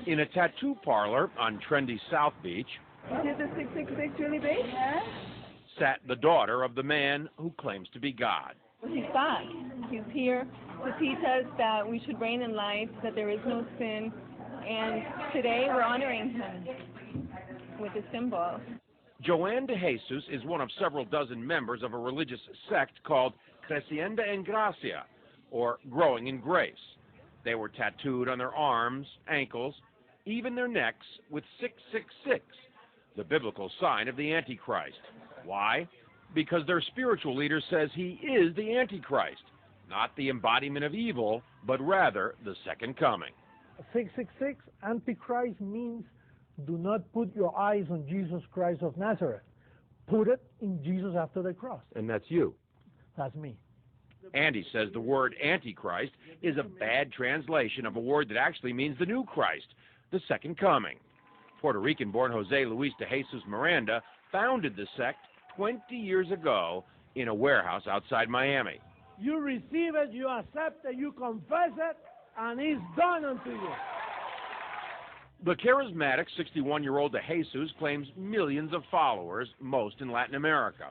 In a tattoo parlor on trendy South Beach, Is the 666 really big? Yeah. sat the daughter of the man who claims to be God. He's back. He's here to teach us that we should reign in light, that there is no sin, and today we're honoring him with a symbol. Joanne de Jesus is one of several dozen members of a religious sect called Creciendo en Gracia, or Growing in Grace. They were tattooed on their arms, ankles, even their necks with 666, the biblical sign of the Antichrist. Why? Because their spiritual leader says he is the Antichrist, not the embodiment of evil, but rather the second coming. 666, Antichrist, means do not put your eyes on Jesus Christ of Nazareth. Put it in Jesus after the cross. And that's you. That's me. Andy says the word Antichrist is a bad translation of a word that actually means the new Christ, the second coming. Puerto Rican-born Jose Luis de Jesus Miranda founded the sect 20 years ago in a warehouse outside Miami. You receive it, you accept it, you confess it, and it's done unto you. The charismatic 61-year-old de Jesus claims millions of followers, most in Latin America.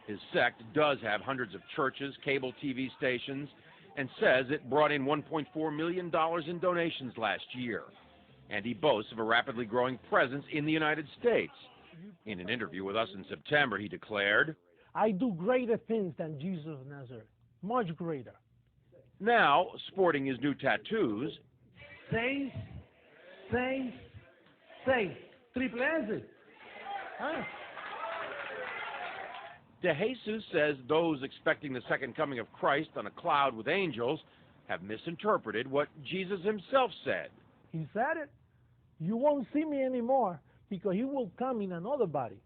His sect does have hundreds of churches, cable TV stations, and says it brought in $1.4 million in donations last year. And he boasts of a rapidly growing presence in the United States. In an interview with us in September, he declared, I do greater things than Jesus of Nazareth, much greater. Now, sporting his new tattoos, Seis, seis, seis. Triple S. Huh? de Jesus says those expecting the second coming of Christ on a cloud with angels have misinterpreted what Jesus himself said. He said it. You won't see me anymore because he will come in another body,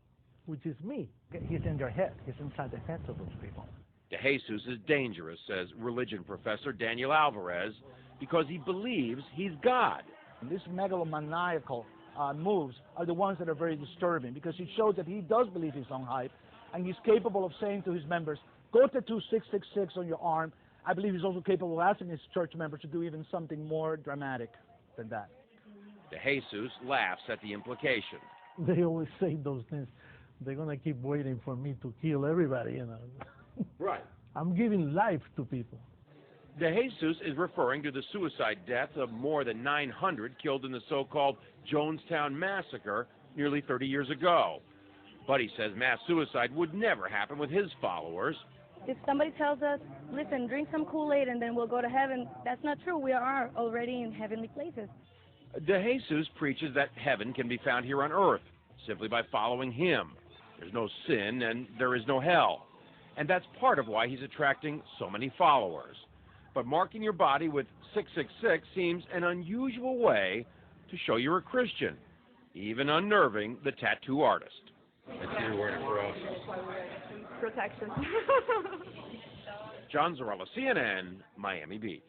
which is me. He's in their head. He's inside the heads of those people. De Jesus is dangerous, says religion professor Daniel Alvarez, because he believes he's God. And these megalomaniacal moves are the ones that are very disturbing because it shows that he does believe his own hype, and he's capable of saying to his members, go tattoo 666 on your arm. I believe he's also capable of asking his church members to do even something more dramatic than that. De Jesus laughs at the implication. They always say those things. They're going to keep waiting for me to kill everybody, you know. Right. I'm giving life to people. De Jesus is referring to the suicide deaths of more than 900 killed in the so-called Jonestown massacre nearly 30 years ago. But he says mass suicide would never happen with his followers. If somebody tells us, listen, drink some Kool-Aid and then we'll go to heaven, that's not true. We are already in heavenly places. De Jesus preaches that heaven can be found here on earth simply by following him. There's no sin and there is no hell. And that's part of why he's attracting so many followers. But marking your body with 666 seems an unusual way to show you're a Christian, even unnerving the tattoo artist. I see you're wearing a cross. Protection. John Zarella, CNN, Miami Beach.